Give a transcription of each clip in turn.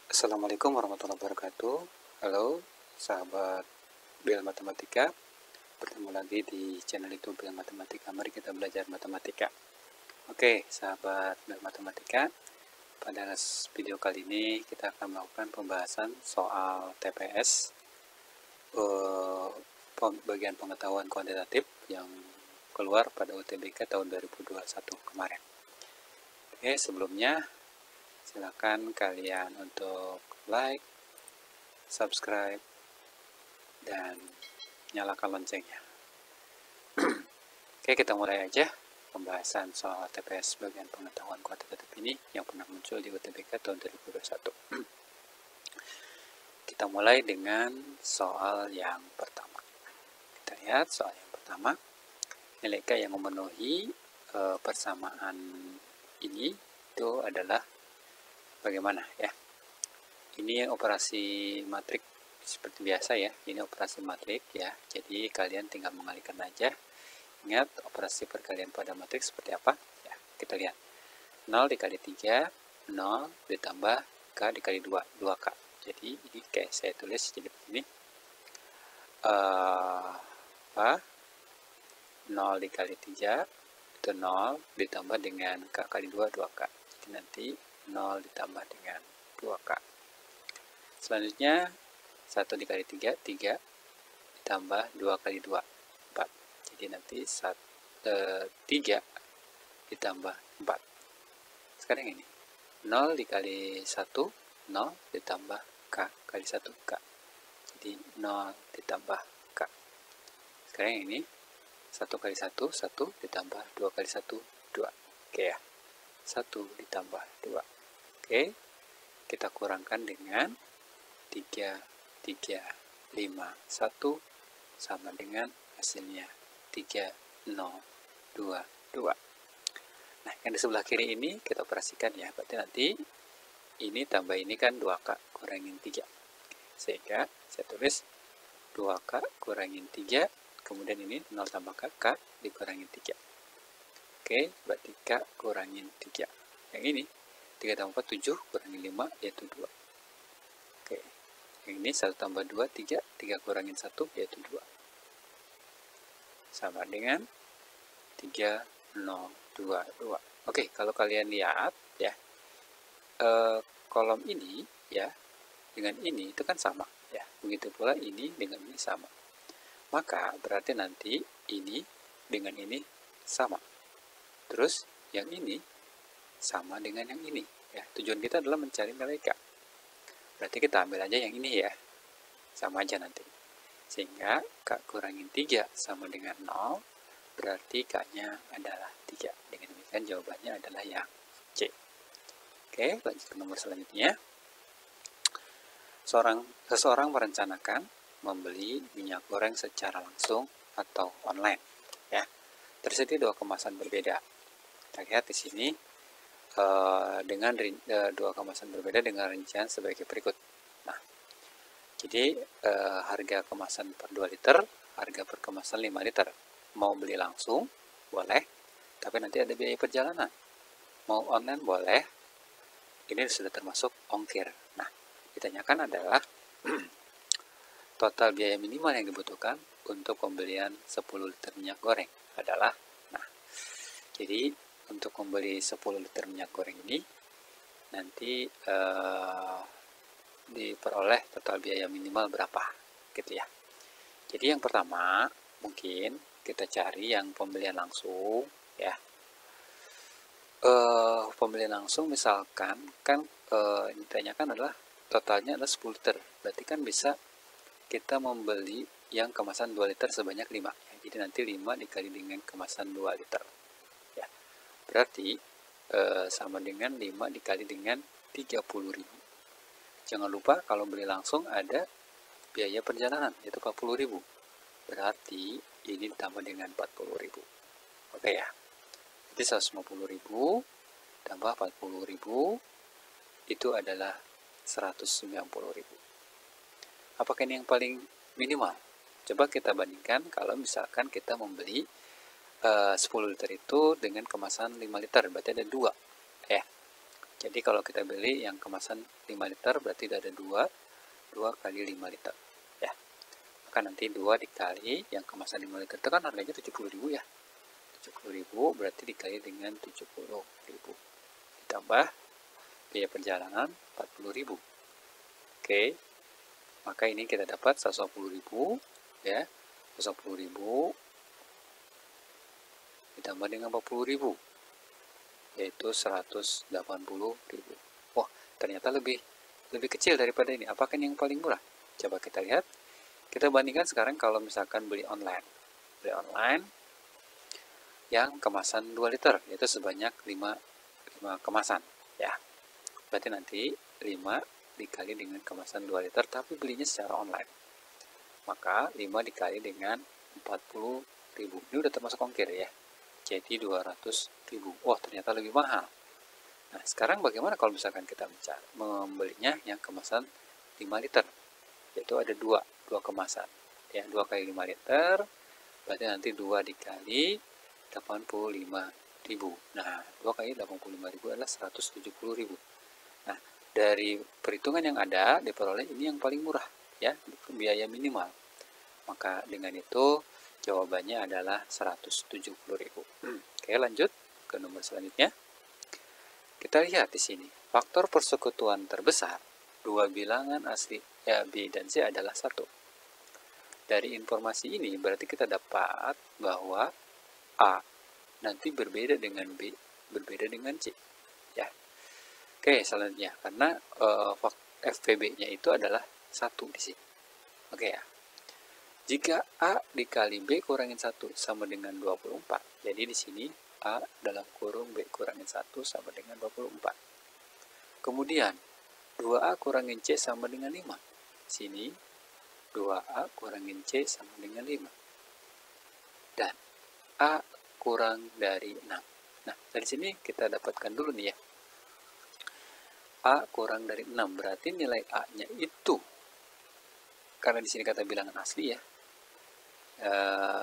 Assalamualaikum warahmatullahi wabarakatuh. Halo, sahabat Bel Matematika. Bertemu lagi di channel YouTube Bel Matematika. Mari kita belajar matematika. Oke, sahabat Bel Matematika. Pada video kali ini kita akan melakukan pembahasan soal TPS, bagian pengetahuan kuantitatif yang keluar pada UTBK tahun 2021 kemarin. Oke, sebelumnya silakan kalian untuk like, subscribe, dan nyalakan loncengnya. Oke, kita mulai aja pembahasan soal TPS bagian pengetahuan kuantitatif ini yang pernah muncul di UTBK tahun 2021. Kita mulai dengan soal yang pertama. Kita lihat soal yang pertama. Nilai K yang memenuhi persamaan ini itu adalah bagaimana ya? Ini operasi matrik seperti biasa ya. Ini operasi matrik ya. Jadi kalian tinggal mengalihkan aja. Ingat operasi perkalian pada matrik seperti apa? Ya, kita lihat. 0 dikali 3, 0 ditambah K dikali 2, 2K. Jadi ini kayak saya tulis jadi begini. 0 dikali 3 itu 0 ditambah dengan K kali 2, 2K. Jadi nanti 0 ditambah dengan 2K. Selanjutnya 1 dikali 3, 3 ditambah 2 kali 2, 4. Jadi nanti 3 ditambah 4. Sekarang ini 0 dikali 1, 0 ditambah K kali 1, K. Jadi 0 ditambah K. Sekarang ini 1 kali 1, 1 ditambah 2 kali 1, 2. Oke ya. 1 ditambah 2. Oke. Kita kurangkan dengan 3, 3, 5, 1 sama dengan hasilnya 3, 0, 2, 2. Nah, yang di sebelah kiri ini kita operasikan ya. Berarti nanti ini tambah ini kan 2K kurangin 3. Sehingga saya tulis 2K kurangin 3. Kemudian ini 0 tambah K dikurangin 3. Oke, berarti K kurangin 3. Yang ini 3 tambah 4, 7 kurangin 5 yaitu 2. Oke, yang ini 1 tambah 2, 3. 3 kurangin 1 yaitu 2. Sama dengan 3, 0, 2, 2. Oke, kalau kalian lihat ya, kolom ini ya dengan ini itu kan sama ya. Begitu pula ini dengan ini sama. Maka berarti nanti ini dengan ini sama. Terus yang ini sama dengan yang ini ya. Tujuan kita adalah mencari nilai K. Berarti kita ambil aja yang ini ya. Sama aja nanti. Sehingga K kurangin 3 sama dengan 0. Berarti K-nya adalah 3. Dengan demikian jawabannya adalah yang C. Oke, lanjut ke nomor selanjutnya. Seseorang merencanakan membeli minyak goreng secara langsung atau online ya. Tersedia 2 kemasan berbeda. Kita lihat di sini dengan 2 kemasan berbeda dengan rincian sebagai berikut. Nah, jadi harga kemasan per 2 liter, harga per kemasan 5 liter. Mau beli langsung boleh, tapi nanti ada biaya perjalanan. Mau online boleh, ini sudah termasuk ongkir. Nah, ditanyakan adalah total biaya minimal yang dibutuhkan untuk pembelian 10 liter minyak goreng adalah, nah, jadi untuk membeli 10 liter minyak goreng ini nanti diperoleh total biaya minimal berapa gitu ya. Jadi yang pertama mungkin kita cari yang pembelian langsung ya. Pembelian langsung misalkan kan yang ditanyakan adalah totalnya adalah 10 liter. Berarti kan bisa kita membeli yang kemasan 2 liter sebanyak 5 ya. Jadi nanti 5 dikali dengan kemasan 2 liter ya. Berarti sama dengan 5 dikali dengan 30.000. Jangan lupa kalau beli langsung ada biaya perjalanan yaitu 40.000. Berarti ini ditambah dengan 40.000. Oke ya. Jadi 150.000 tambah 40.000 itu adalah 190.000. Apakah ini yang paling minimal? Coba kita bandingkan kalau misalkan kita membeli 10 liter itu dengan kemasan 5 liter, berarti ada 2 ya. Jadi kalau kita beli yang kemasan 5 liter berarti ada 2 kali 5 liter. Ya. Maka nanti 2 dikali yang kemasan 5 liter itu kan harganya 70.000 ya. 70.000 berarti dikali dengan 70.000. Ditambah biaya perjalanan 40.000. Oke. Maka ini kita dapat 120.000 ya. 120.000 ditambah dengan 40.000 yaitu 180.000. Wah, ternyata lebih kecil daripada ini. Apakah ini yang paling murah? Coba kita lihat. Kita bandingkan sekarang kalau misalkan beli online. Beli online yang kemasan 2 liter yaitu sebanyak 5 kemasan ya. Berarti nanti 5 dikali dengan kemasan 2 liter tapi belinya secara online. Maka 5 dikali dengan 40.000. Ini udah termasuk ongkir ya. Jadi 200.000. Wah, ternyata lebih mahal. Nah, sekarang bagaimana kalau misalkan kita membelinya yang kemasan 5 liter? Yaitu ada 2 kemasan. Ya, 2 kali 5 liter, berarti nanti 2 dikali 85.000. Nah, 2 kali 85.000 adalah 170.000. Nah, dari perhitungan yang ada, diperoleh ini yang paling murah, ya, biaya minimal. Maka dengan itu, jawabannya adalah 170.000. Oke, lanjut ke nomor selanjutnya. Kita lihat di sini, faktor persekutuan terbesar dua bilangan asli ya B dan C adalah 1. Dari informasi ini berarti kita dapat bahwa A nanti berbeda dengan B, berbeda dengan C. Ya. Oke, selanjutnya karena FPB-nya itu adalah 1 di sini. Oke ya. Jika A dikali B kurangin 1 sama dengan 24. Jadi di sini A dalam kurung B kurangin 1 sama dengan 24. Kemudian 2A kurangin C sama dengan 5. Sini 2A kurangin C sama dengan 5. Dan A kurang dari 6. Nah, dari sini kita dapatkan dulu nih ya. A kurang dari 6 berarti nilai A-nya itu, karena di sini kata bilangan asli ya,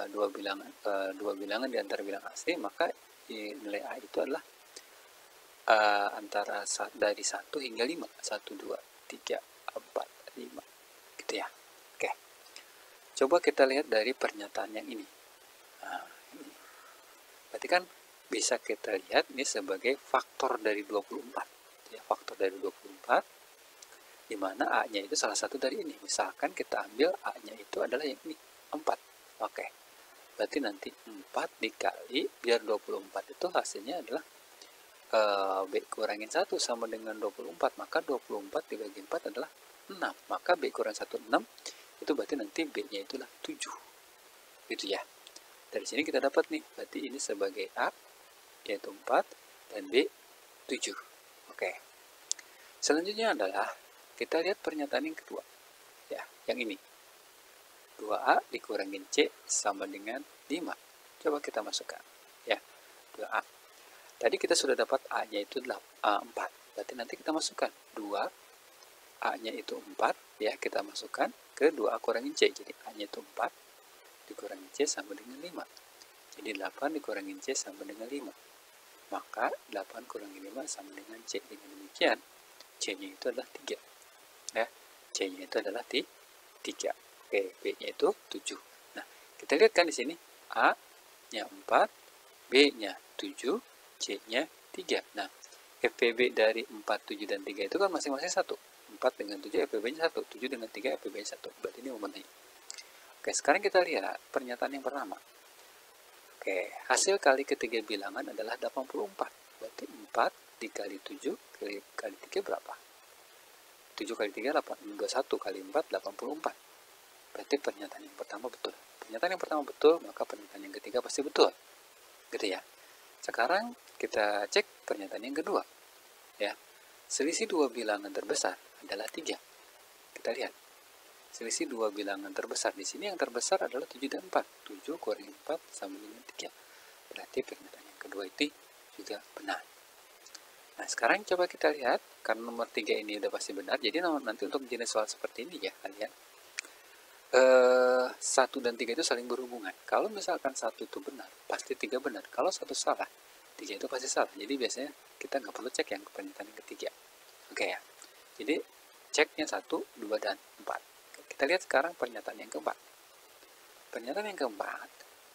dua bilangan di antara bilangan asli, maka nilai A itu adalah antara dari 1 hingga 5. 1, 2, 3, 4, 5. Gitu ya. Oke. Coba kita lihat dari pernyataan yang ini. Nah, ini. Berarti kan bisa kita lihat ini sebagai faktor dari 24. Ya, faktor dari 24. Di mana A-nya itu salah satu dari ini. Misalkan kita ambil A-nya itu adalah yang ini, 4. Oke, berarti nanti 4 dikali, biar 24 itu hasilnya adalah B kurangin 1 sama dengan 24, maka 24 dibagi 4 adalah 6, maka B kurang 1, 6, itu berarti nanti B-nya itulah 7, gitu ya. Dari sini kita dapat nih, berarti ini sebagai A, yaitu 4, dan B, 7. Oke, selanjutnya adalah, kita lihat pernyataan yang kedua, ya, yang ini. 2A dikurangin C sama dengan 5. Coba kita masukkan. Ya, 2A. Tadi kita sudah dapat A-nya itu 4. Berarti nanti kita masukkan 2. A-nya itu 4. Ya, kita masukkan ke 2A kurangin C. Jadi A-nya itu 4. Dikurangin C sama dengan 5. Jadi 8 dikurangin C sama dengan 5. Maka 8 kurangin 5 sama dengan C. Dengan demikian, C-nya itu adalah 3. Ya, C-nya itu adalah 3. Oke, B-nya itu 7. Nah, kita lihat kan di sini A-nya 4, B-nya 7, C-nya 3. Nah, FPB dari 4, 7, dan 3 itu kan masing-masing 1. 4 dengan 7, FPB-nya 1. 7 dengan 3, FPB-nya 1. Berarti ini memenuhi. Oke, sekarang kita lihat pernyataan yang pertama. Oke, hasil kali ketiga bilangan adalah 84. Berarti 4 dikali 7 kali 3 berapa? 7 kali 3, 21 kali 4, 84. Berarti pernyataan yang pertama betul. Pernyataan yang pertama betul, maka pernyataan yang ketiga pasti betul. Gitu ya. Sekarang kita cek pernyataan yang kedua. Ya. Selisih dua bilangan terbesar adalah 3. Kita lihat. Selisih dua bilangan terbesar. Di sini yang terbesar adalah 7 dan 4. 7 kurang 4 sama dengan 3. Berarti pernyataan yang kedua itu juga benar. Nah, sekarang coba kita lihat. Karena nomor 3 ini udah pasti benar. Jadi nanti untuk jenis soal seperti ini ya kalian. 1 dan 3 itu saling berhubungan. Kalau misalkan 1 itu benar, pasti 3 benar. Kalau 1 salah, 3 itu pasti salah. Jadi biasanya kita nggak perlu cek yang pernyataan yang ketiga. Oke ya. Jadi ceknya 1, 2, dan 4. Kita lihat sekarang pernyataan yang keempat. Pernyataan yang keempat,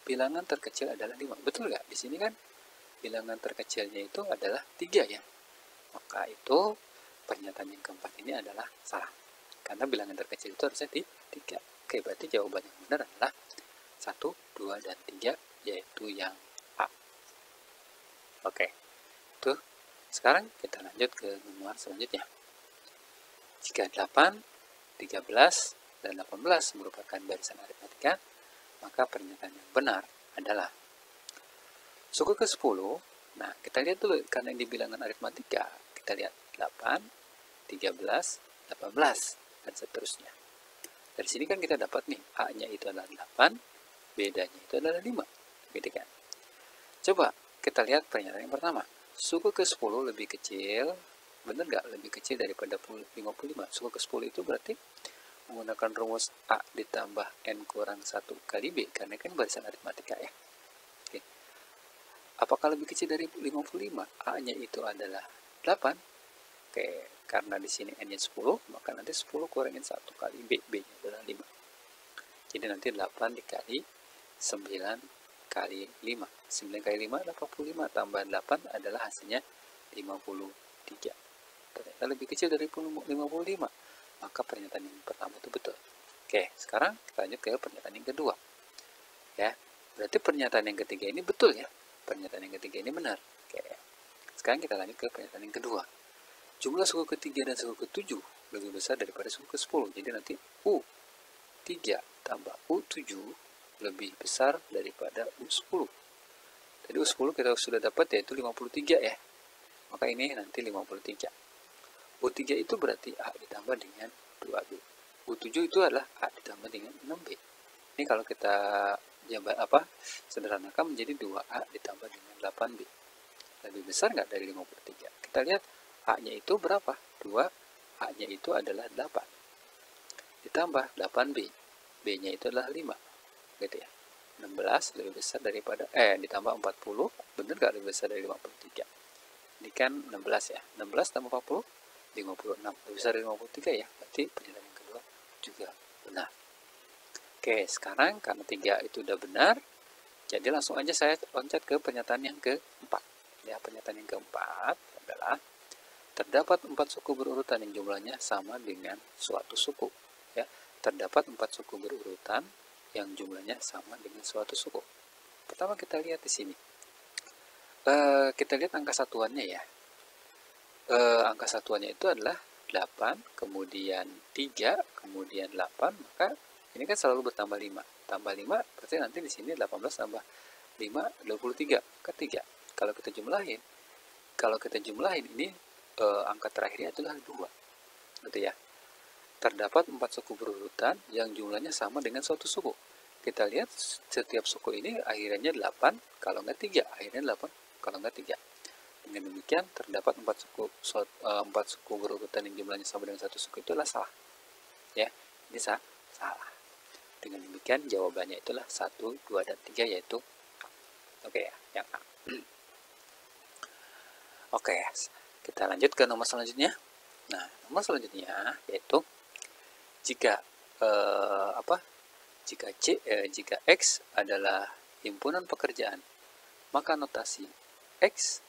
bilangan terkecil adalah 5. Betul nggak? Di sini kan bilangan terkecilnya itu adalah 3 ya. Maka itu pernyataan yang keempat ini adalah salah. Karena bilangan terkecil itu harusnya di 3. Oke, berarti jawaban yang benar adalah 1, 2, dan 3, yaitu yang A. Oke, tuh. Sekarang kita lanjut ke nomor selanjutnya. Jika 8, 13, dan 18 merupakan barisan aritmatika, maka pernyataan yang benar adalah suku ke-10. Nah, kita lihat dulu, karena ini bilangan aritmatika, kita lihat 8, 13, 18, dan seterusnya. Dari sini kan kita dapat nih, A-nya itu adalah 8, B-nya itu adalah 5. Gitu kan? Coba kita lihat pernyataan yang pertama. Suku ke-10 lebih kecil, benar nggak? Lebih kecil daripada 55. Suku ke-10 itu berarti menggunakan rumus A ditambah N kurang 1 kali B, karena kan barisan aritmatika ya. Oke. Apakah lebih kecil dari 55? A-nya itu adalah 8. Oke, karena di sini N-nya 10, maka nanti 10 kurangin 1 kali B, B-nya adalah 5. Jadi nanti 8 dikali 9 kali 5. 9 kali 5, 85, tambah 8 adalah hasilnya 53. Ternyata lebih kecil dari 55. Maka pernyataan yang pertama itu betul. Oke, sekarang kita lanjut ke pernyataan yang kedua. Ya, berarti pernyataan yang ketiga ini betul ya. Pernyataan yang ketiga ini benar. Oke, sekarang kita lanjut ke pernyataan yang kedua. Jumlah suku ke-3 dan suku ke-7 lebih besar daripada suku ke-10. Jadi nanti U3 tambah U7 lebih besar daripada U10. Tadi U10 kita sudah dapat yaitu 53 ya. Maka ini nanti 53. U3 itu berarti A ditambah dengan 2B. U7 itu adalah A ditambah dengan 6B. Ini kalau kita sederhanakan menjadi 2A ditambah dengan 8B. Lebih besar nggak dari 53? Kita lihat A-nya itu berapa? 2, A-nya itu adalah 8. Ditambah 8B. B-nya itu adalah 5. Gitu ya. 16 lebih besar daripada, ditambah 40. Benar nggak lebih besar dari 53? Ini kan 16 ya. 16 tambah 40, 56. Lebih besar dari 53 ya. Berarti pernyataan yang kedua juga benar. Oke, sekarang karena 3 itu udah benar, jadi langsung aja saya loncat ke pernyataan yang keempat. Ya, pernyataan yang keempat adalah terdapat 4 suku berurutan yang jumlahnya sama dengan suatu suku. Ya, terdapat 4 suku berurutan yang jumlahnya sama dengan suatu suku. Pertama kita lihat di sini. Kita lihat angka satuannya ya. Angka satuannya itu adalah 8, kemudian 3, kemudian 8, maka ini kan selalu bertambah 5. Tambah 5, berarti nanti di sini 18 tambah 5, 23, ke 3. Kalau kita jumlahin ini, angka terakhirnya adalah 2. Gitu ya. Terdapat 4 suku berurutan yang jumlahnya sama dengan suatu suku. Kita lihat setiap suku ini akhirnya 8, kalau nggak 3. Akhirnya 8, kalau nggak 3. Dengan demikian, terdapat 4 suku berurutan yang jumlahnya sama dengan satu suku, itulah salah. Ya, ini salah. Dengan demikian, jawabannya itulah 1, 2, dan 3, yaitu oke ya, yang A. Oke, kita lanjut ke nomor selanjutnya. Nah, nomor selanjutnya yaitu jika jika X adalah himpunan pekerjaan, maka notasi X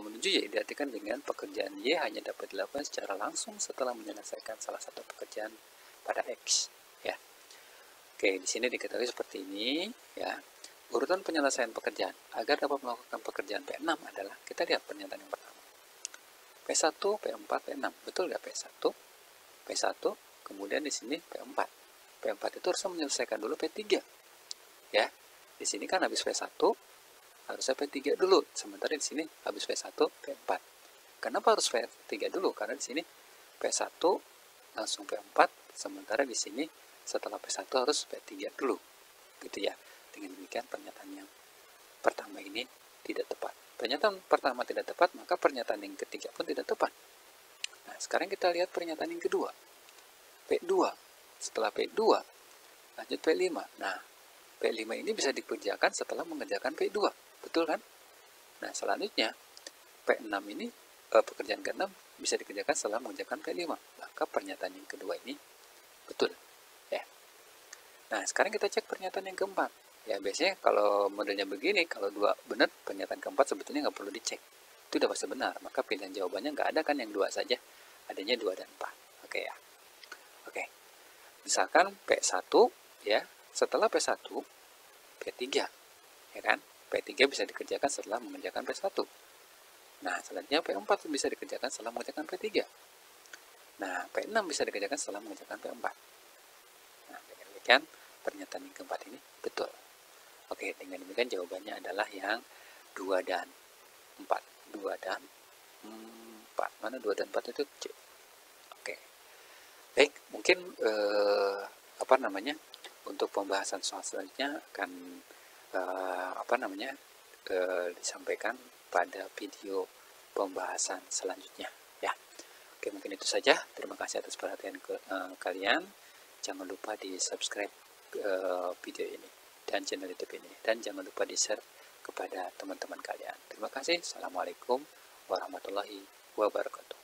menuju Y diartikan dengan pekerjaan Y hanya dapat dilakukan secara langsung setelah menyelesaikan salah satu pekerjaan pada X. Ya. Oke, di sini diketahui seperti ini. Ya. Urutan penyelesaian pekerjaan agar dapat melakukan pekerjaan P6 adalah, kita lihat pernyataan yang pertama. P1, P4, P6. Betul nggak P1? P1, kemudian di sini P4. P4 itu harus menyelesaikan dulu P3. Ya. Di sini kan habis P1 harusnya P3 dulu, sementara di sini habis P1, P4. Kenapa harus P3 dulu? Karena di sini P1 langsung P4, sementara di sini setelah P1 harus P3 dulu. Gitu ya. Dengan demikian pernyataan yang pertama ini tidak tepat. Pernyataan pertama tidak tepat, maka pernyataan yang ketiga pun tidak tepat. Nah, sekarang kita lihat pernyataan yang kedua. P2. Setelah P2, lanjut P5. Nah, P5 ini bisa dikerjakan setelah mengerjakan P2. Betul kan? Nah, selanjutnya P6 ini, pekerjaan ke-6 bisa dikerjakan setelah mengerjakan P5. Maka pernyataan yang kedua ini betul. Ya. Nah, sekarang kita cek pernyataan yang keempat. Ya, biasanya kalau modelnya begini, kalau dua benar, pernyataan keempat sebetulnya nggak perlu dicek. Itu udah pasti benar. Maka pilihan jawabannya nggak ada kan yang dua saja. Adanya 2 dan 4. Oke ya. Oke. Misalkan P1, ya, setelah P1, P3. Ya kan? P3 bisa dikerjakan setelah mengerjakan P1. Nah, selanjutnya P4 bisa dikerjakan setelah mengerjakan P3. Nah, P6 bisa dikerjakan setelah mengerjakan P4. Nah, dengan demikian, pernyataan yang keempat ini betul. Oke, dengan demikian jawabannya adalah yang 2 dan 4. 2 dan 4. Mana 2 dan 4 itu? C. Oke. Baik, mungkin untuk pembahasan soal selanjutnya akan disampaikan pada video pembahasan selanjutnya ya. Oke, mungkin itu saja. Terima kasih atas perhatian kalian. Jangan lupa di subscribe video ini dan channel YouTube ini, dan jangan lupa di share kepada teman-teman kalian. Terima kasih. Assalamualaikum warahmatullahi wabarakatuh.